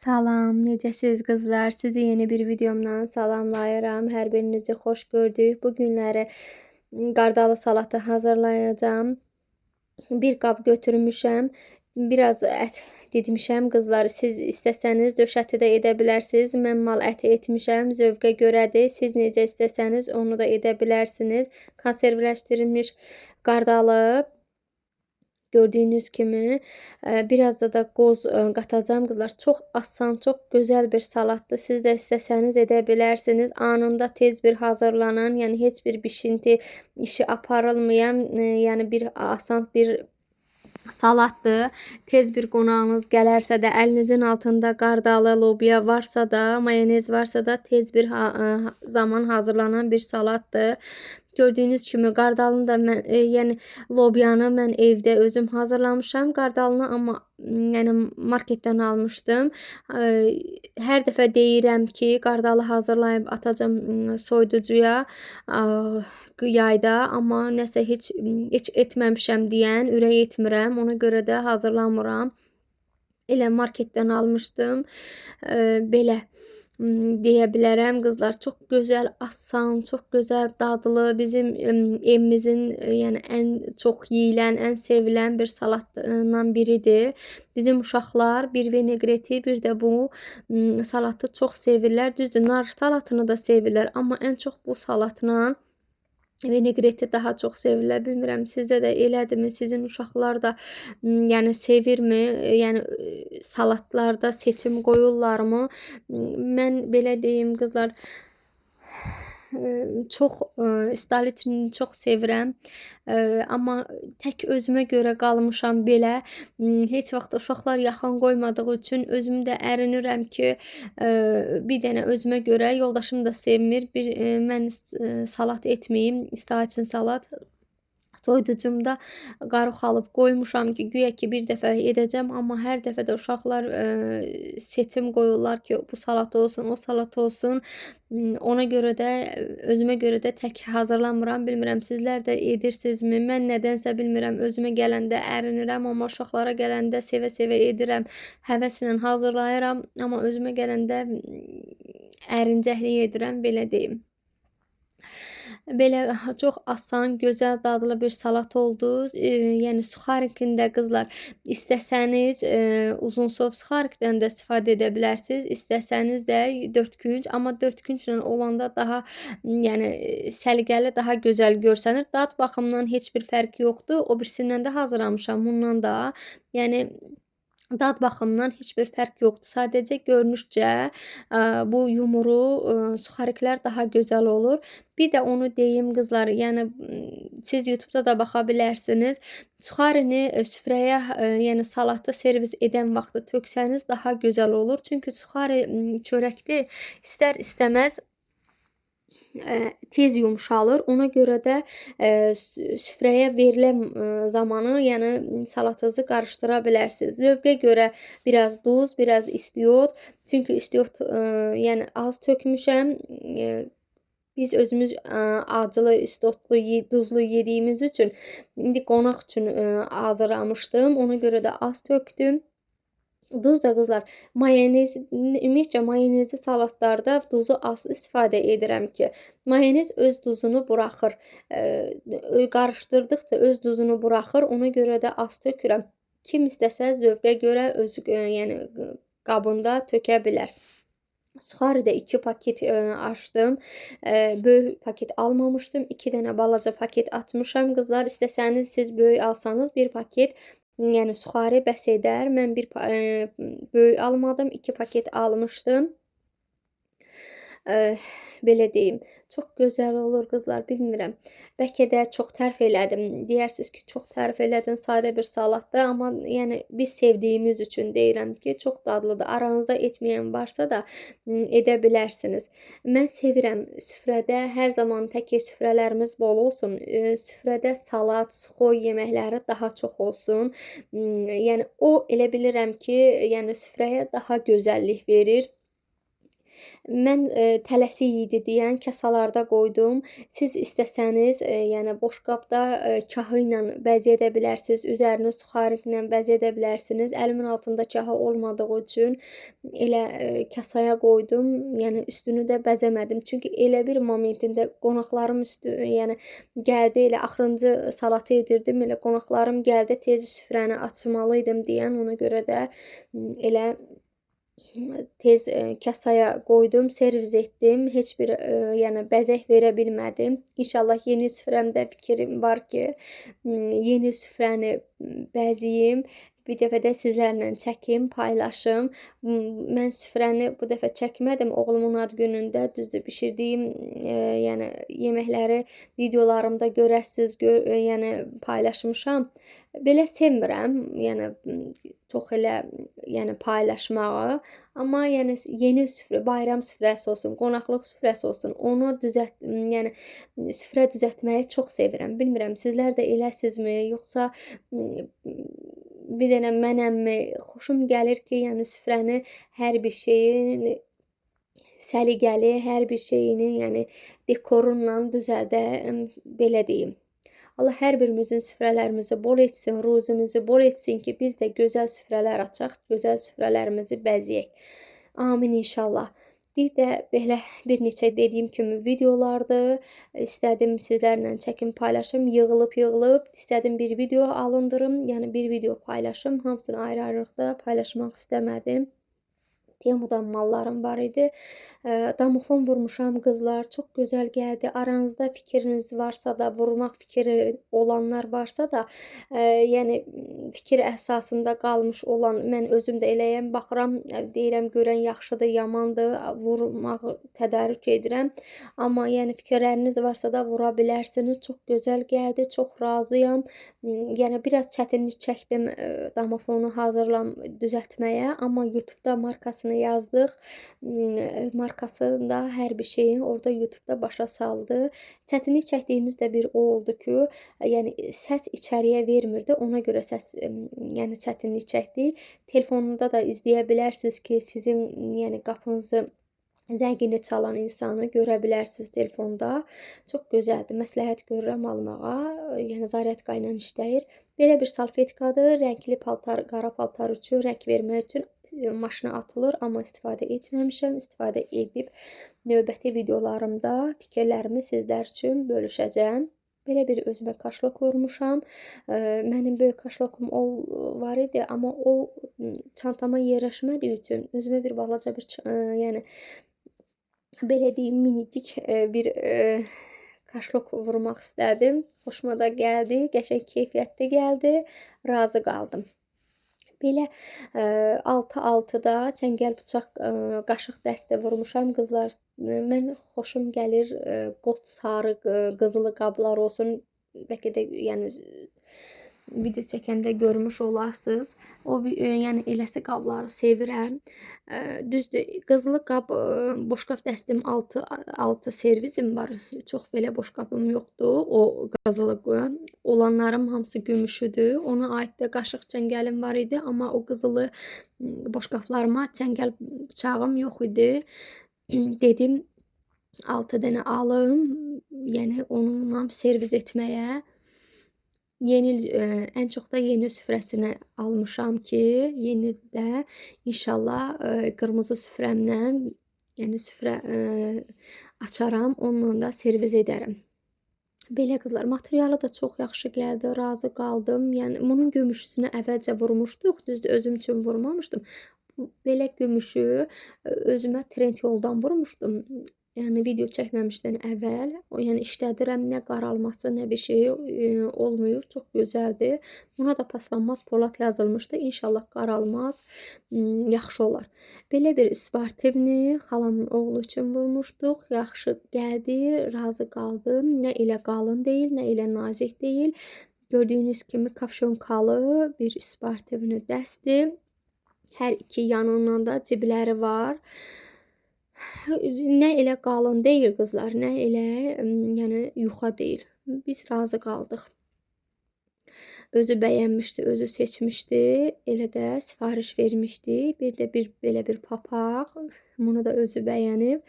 Salam, necəsiz qızlar? Sizi yeni bir videomdan salamlayıram. Hər birinizi xoş gördük. Bu günləri qardalı salatı hazırlayacağım. Bir qab götürmüşəm. Biraz ət didmişəm qızlar. Siz istəsəniz döşəti də edə bilərsiniz. Mən mal əti etmişəm. Zövqə görədir. Siz necə istəsəniz onu da edə bilərsiniz. Konservləşdirilmiş qardalı gördüyünüz kimi biraz da qoz qatacağım qızlar. Çox asan, çox gözəl bir salatdır. Siz də istəsəniz edə bilərsiniz. Anında tez bir hazırlanan, yəni heç bir bişinti işi aparılmayan, yəni bir asan bir salatdır. Tez bir qonağınız gələrsə də əlinizin altında qardalı, lobya varsa da, mayonez varsa da tez bir zaman hazırlanan bir salatdır. Gördüyünüz kimi qardalını da mən, yəni lobyanı mən evdə özüm hazırlamışam. Qardalını amma yəni marketdən almışdım. Hər dəfə deyirəm ki, qardalı hazırlayıb atacam soyuducuya yayda, amma nəsə heç etməmişəm deyən ürək etmirəm. Ona görə də hazırlamıram. Elə marketdən almışdım. Belə deyə bilərəm qızlar. Çox gözəl, asan, çox gözəl, dadlı, bizim evimizin yəni ən çox yeyilən, ən sevilən bir salatlarından biridir. Bizim uşaqlar bir vinəqreti, bir də bu salatı çox sevirlər. Düzdür, nar salatını da sevirlər, amma ən çox bu salatla vinəqreti daha çox sevirlər. Bilmirəm sizdə də elədirmi? Sizin uşaqlar da yəni sevirmi? Yəni salatlarda seçim qoyurlarmı? Mən belə deyim qızlar, çox stalitini çox sevirəm. Amma tək özümə görə qalmışam belə. Heç vaxt uşaqlar yaxın qoymadığı üçün özüm də ərinirəm ki, bir dənə özümə görə, yoldaşım da sevmir. Mən salat etməyim, stalitin salat. Soyuducumda qarıq alıb qoymuşam ki, güya ki bir dəfə edəcəm, amma hər dəfə də uşaqlar seçim qoyurlar ki, bu salat olsun, o salat olsun. Ona görə də özümə görə də tək hazırlamıram. Bilmirəm sizlər də edirsinizmi? Mən nədənsə bilmirəm, özümə gələndə ərinirəm, amma uşaqlara gələndə sevə-sevə edirəm. Həvəslə hazırlayıram, amma özümə gələndə ərincəklik edirəm, belə deyim. Belə çox asan, gözəl, dadlı bir salat oldu. Yəni suxarikində qızlar istəsəniz uzunsov suxarikdən də istifadə edə bilərsiniz. İstəsəniz də 4 künc, amma 4 künclə olanda daha yəni səliqəli, daha gözəl görsənir. Dad baxımından heç bir fərqi yoxdur. O birisindən də hazırlamışam bundan da. Yəni dad baxımından heç bir fərq yoxdur. Sadəcə görünüşcə bu yumru suxariklər daha gözəl olur. Bir də onu deyim qızlar, yəni siz YouTube-da da baxa bilərsiniz. Suxarini süfrəyə, yəni salatı servis edən vaxtı töksəniz daha gözəl olur. Çünki suxari çörəkdir, istər-istəməz tez yumşalır. Ona görə də süfrəyə verilən zamanı, yəni salatınızı qarışdıra bilərsiniz. Zövqə görə biraz duz, biraz istiot. Çünki istiot yəni az tökmüşəm. Biz özümüz acılı, istotlu, duzlu yediyimiz üçün indi qonaq üçün hazırlamışdım. Ona görə də az tökdüm. Duz da qızlar, mayonez, ümumiyyətcə mayonezli salatlarda duzu az istifadə edirəm ki, mayonez öz duzunu buraxır. Qarışdırdıqca öz duzunu buraxır, ona görə də az tökürəm. Kim istəsə zövqə görə öz yəni qabında tökə bilər. Suxari də 2 paket açdım. Böyük paket almamışdım. 2 dənə balaca paket atmışam. Qızlar, istəsəniz siz böyük alsanız 1 paket yəni suxari bəs edər. Mən bir böyük almadım, 2 paket almışdım. Belə deyim, çox gözəl olur qızlar, bilmirəm. Bəlkə də çox tərif elədim. Deyərsiniz ki, çox tərif elədin, sadə bir salatdır, amma yəni biz sevdiyimiz üçün deyirəm ki, çox dadlıdır. Aranızda etməyən varsa da edə bilərsiniz. Mən sevirəm süfrədə, hər zaman tək süfrələrimiz bol olsun. Süfrədə salat, suxoy yeməkləri daha çox olsun. Yəni o elə bilirəm ki, yəni süfrəyə daha gözəllik verir. Mən tələsik idi deyən kasalarda qoydum. Siz istəsəniz, yəni boş qabda kahı ilə bəzəyə də bilərsiniz, üzərini suxariklə bəzəyə də bilərsiniz. Əlimin altında kahı olmadığı üçün elə kasaya qoydum. Yəni üstünü də bəzəmədim. Çünki elə bir momentində qonaqlarım yəni gəldi, elə axırıncı salatı edirdim. Elə qonaqlarım gəldi, tez süfrəni açmalıydım deyən, ona görə də elə tez kasaya qoydum, servis etdim. Heç bir yəni bəzək verə bilmədim. İnşallah yeni süfrəmdə fikrim var ki, yeni süfrəni bəzəyim. Bir dəfə də sizlərlə çəkim, paylaşım. Mən süfrəni bu dəfə çəkmədim oğlumun ad günündə. Düzdür, bişirdiyim yəni yeməkləri videolarımda görəsiz, yəni paylaşmışam. Belə sevmirəm, yəni çox elə yəni paylaşmağı. Amma yəni yeni süfrə, bayram süfrəsi olsun, qonaqlıq süfrəsi olsun, onu yəni süfrə düzəltməyi çox sevirəm. Bilmirəm sizlər də eləsinizmi, yoxsa bir dənə mənəmmi? Xoşum gəlir ki, yəni süfrəni hər bir şeyin səliqəli, hər bir şeyini, yəni dekorunla düzəldəm, belə deyim. Allah hər birimizin süfrələrimizi bol etsin, ruzimizi bol etsin ki, biz də gözəl süfrələr açaq, gözəl süfrələrimizi bəzəyək. Amin inşallah. Bir də belə bir neçə dediyim kimi videolardır. İstədim sizlərlə çəkim, paylaşım, yığılıb, istədim bir video alındırım, yəni bir video paylaşım. Hamısını ayrı-ayrılıqda paylaşmaq istəmədim. Temudan mallarım var idi. Damofon vurmuşam qızlar. Çox gözəl gəldi. Aranızda fikriniz varsa da, vurmaq fikri olanlar varsa da, yəni fikir əsasında qalmış olan, mən özüm də eləyəm, baxıram, deyirəm görən yaxşıdır, yamandır, vurmağı tədarük edirəm. Amma yəni fikirləriniz varsa da vura bilərsiniz. Çox gözəl gəldi. Çox razıyam. Yəni biraz çətinlik çəkdim damofonu düzəltməyə, amma YouTube-da markasını yazdıq. Markasında hər bir şeyin orada YouTube-da başa saldı. Çətinlik çəkdiyimiz də bir o oldu ki, yəni səs içəriyə vermirdi. Ona görə yəni çətinlik çəkdik. Telefonunda da izləyə bilərsiniz ki, sizin yəni qapınızı zəngini çalan insanı görə bilərsiniz telefonda. Çox gözəldir. Məsləhət görürəm almağa. Yəni zaryadka ilə işləyir. Belə bir salfetkadır. Rəngli paltar, qara paltar üçün, rəng vermək üçün maşına atılır, amma istifadə etməmişəm. İstifadə edib növbəti videolarımda fikirlərimi sizlər üçün bölüşəcəm. Belə bir özümə kaşlok vurmuşam. Mənim böyük kaşlokum var idi, amma o çantama yerləşmədiyi üçün özümə bir balaca bir yəni belə deyim minicik bir kaşlok vurmaq istədim. Xoşuma da gəldi, qəşəng keyfiyyətli gəldi, razı qaldım. Belə 6-6-da çəngəl bıçaq qaşıq dəstə vurmuşam qızlar. Mən xoşum gəlir qot sarı, qızılı qablar olsun. Bəlkə də yəni video çəkəndə görmüş olarsınız. O yəni eləsi qabları sevirəm. Düzdür, qızılı qab boşqab dəstim 6 servisim var. Çox belə boşqabım yoxdur. O qızılı olanlarım hamısı gümüşüdür. Ona aid də qaşıq çəngəlim var idi, amma o qızılı boşqablarıma çəngəl bıçağım yox idi. Dedim 6 dənə alım, yəni onunla servis etməyə. Yeni ən çox da yeni süfrəsini almışam ki, yeni də inşallah qırmızı süfrəmlə, yəni süfrə açaram, onunla da servis edərəm. Belə qızlar, materialı da çox yaxşı gəldi, razı qaldım. Yəni bunun gümüşüsünü əvvəlcə vurmuşduq, düzdür, özüm üçün vurmamışdım. Belə gümüşü özümə trend yoldan vurmuşdum. Yəni video çəkməmişdən əvvəl, yəni işlədirəm, nə qaralması, nə bir şey olmuyor, çox gözəldir. Buna da paslanmaz polad yazılmışdı, İnşallah qaralmaz, yaxşı olar. Belə bir sportivni xalamın oğlu üçün vurmuşduq, yaxşı gəldi, razı qaldım. Nə elə qalın deyil, nə elə nazik deyil. Gördüyünüz kimi kapşonkalı bir sportivni dəstir. Hər iki yanından da cibləri var. Nə elə qalın deyil qızlar, nə elə yəni yuxa deyil. Biz razı qaldıq. Özü bəyənmişdi, özü seçmişdi. Elə də sifariş vermişdi. Bir də belə bir papaq. Bunu da özü bəyənib.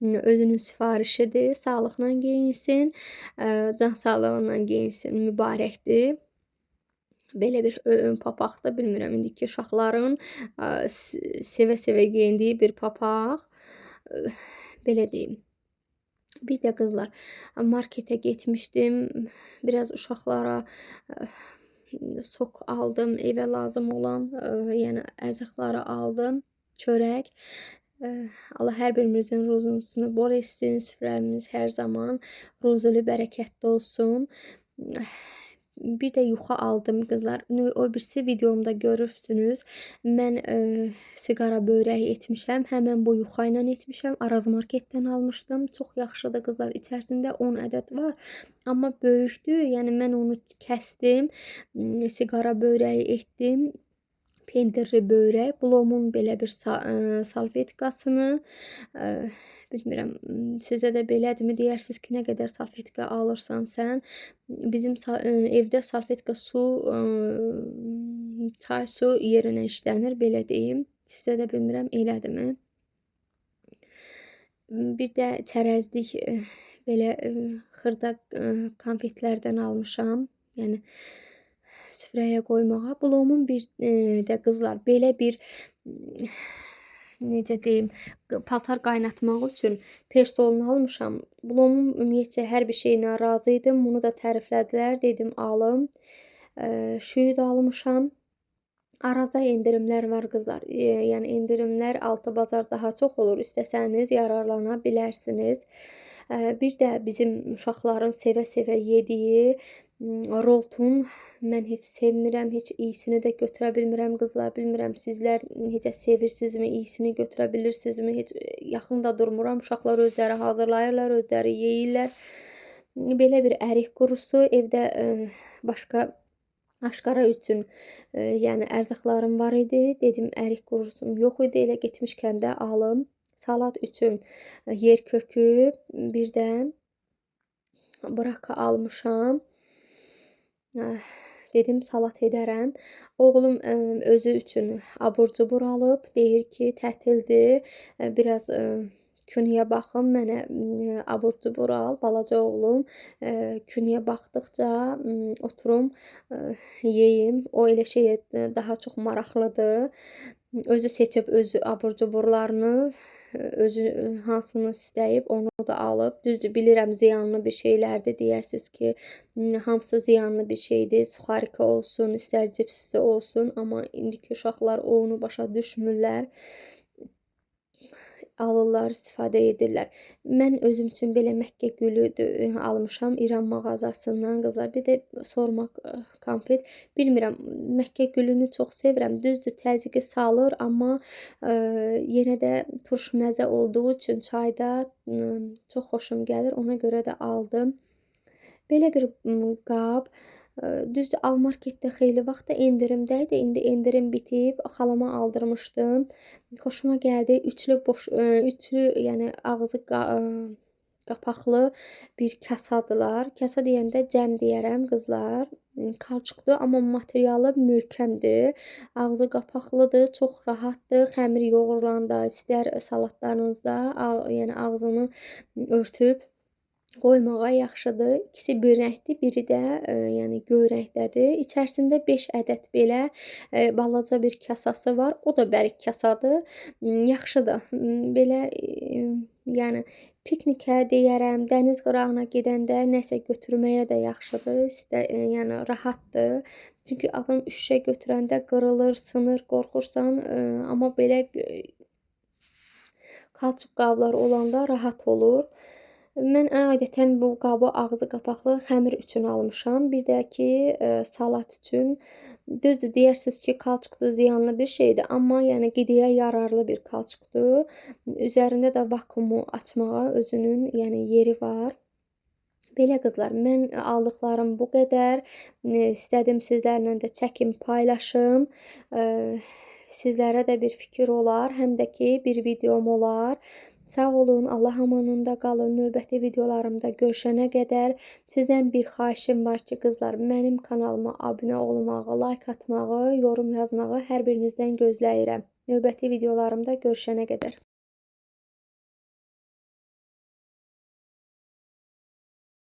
Özünün sifarişidir. Sağlıqla geyinsin, can sağlığıyla geyinsin. Mübarəkdir. Belə bir papaq da bilmirəm, indiki uşaqların sevə-sevə geyindiyi bir papaq. Belə deyim. Bir də qızlar, marketə getmişdim. Biraz uşaqlara sok aldım, evə lazım olan, yəni ərzaqları aldım. Çörək. Allah hər birimizin ruzusunu bol etsin. Süfrəmiz hər zaman ruzulu, bərəkətli olsun. Bir də yuxa aldım qızlar. O birisi videomda görürsünüz. Mən siqara börəyi etmişəm. Həmən bu yuxa ilə etmişəm. Araz marketdən almışdım. Çox yaxşıdır qızlar. İçərisində 10 ədəd var. Amma böyükdür. Yəni mən onu kəsdim. Siqara börəyi etdim. Pendirli börək. Blomun belə bir salfetkasını. Bilmirəm, sizdə də belədirmi? Deyərsiniz ki, nə qədər salfetka alırsan sən. Bizim evdə salfetka su, çay su yerinə işlənir, belə deyim. Sizdə də bilmirəm, elədirmi? Bir də çərəzlik belə xırda konfetlərdən almışam. Yəni süfrəyə qoymağa. Blomun bir də qızlar belə bir necə deyim, paltar qaynatmaq üçün personal almışam. Blomun ümumiyyətcə hər bir şeyinə razı idim. Bunu da təriflədilər, dedim alım. Şüyü də almışam. Arazda endirimlər var qızlar. Yəni endirimlər altı bazar daha çox olur. İstəsəniz yararlana bilərsiniz. Bir də bizim uşaqların sevə-sevə yediyi roltun mən heç sevmirəm, heç iyisini də götürə bilmirəm qızlar. Bilmirəm sizlər necə sevirsinizmi, iyisini götürə bilirsinizmi? Heç yaxında durmuram. Uşaqlar özləri hazırlayırlar, özləri yeyirlər. Belə bir ərik qurusu evdə başqa aşqara üçün yəni ərzaqlarım var idi. Dedim ərik qurusum yox idi. Elə getmişkən də alım. Salat üçün yer kökü, bir də braka almışam. Dedim salat edərəm. Oğlum özü üçün abur-cubur alıb. Deyir ki, tətildir. Biraz künüyə baxım, mənə abur-cubur al. Balaca oğlum künüyə baxdıqca oturum yeyim. O elə şeyə daha çox maraqlıdır. Özü seçib özü abur-cuburlarını, özü hansını istəyib onu da alıb. Düzdür, bilirəm ziyanlı bir şeylərdir. Deyərsiniz ki, hamısı ziyanlı bir şeydir. Suxarika olsun, istər cipsi olsun. Amma indiki uşaqlar onu başa düşmürlər. Alırlar, istifadə edirlər. Mən özüm üçün belə Məkkə gülü almışam İran mağazasından qızlar. Bir də sormaq konfet. Bilmirəm, Məkkə gülünü çox sevirəm. Düzdür, təzyiqi salır, amma yenə də turş məzə olduğu üçün çayda çox xoşum gəlir. Ona görə də aldım. Belə bir qab. Düzdür, Almarketdə xeyli vaxt da endirimdə idi. İndi endirim bitib, xalama aldırmışdım. Xoşuma gəldi. Üçlü, yəni ağzı qapaqlı bir kasadılar. Kasa deyəndə cəm deyərəm qızlar. Kauçukdur, amma materialı möhkəmdir. Ağzı qapaqlıdır, çox rahatdır. Xəmir yoğurulanda, istər salatlarınızda, yəni ağzını örtüb qoymağa yaxşıdır. İkisi bir rəngdir, biri də yəni göy rəngdədir. İçərisində 5 ədəd belə balaca bir kasası var. O da bərk kasadır. Yaxşıdır. Belə yəni piknikə deyərəm, dəniz qırağına gedəndə nəsə götürməyə də yaxşıdır. Yəni rahatdır. Çünki adam şüşə götürəndə qırılır, sınır, qorxursan, amma belə kauçuk qablar olanda rahat olur. Mən adətən bu qabı ağzı qapaqlı xəmir üçün almışam. Bir də ki, salat üçün. Düzdür, deyərsiniz ki, kauçukdur, ziyanlı bir şeydir, amma yəni qidaya yararlı bir kauçukdur. Üzərində də vakuumu açmağa özünün yəni yeri var. Belə qızlar, mən aldıqlarım bu qədər. İstədim sizlərlə də çəkim paylaşım. Sizlərə də bir fikir olar, həm də ki, bir videom olar. Sağ olun, Allah amanında qalın. Növbəti videolarımda görüşənə qədər sizdən bir xahişim var ki, qızlar, mənim kanalıma abunə olmağı, like atmağı, yorum yazmağı hər birinizdən gözləyirəm. Növbəti videolarımda görüşənə qədər.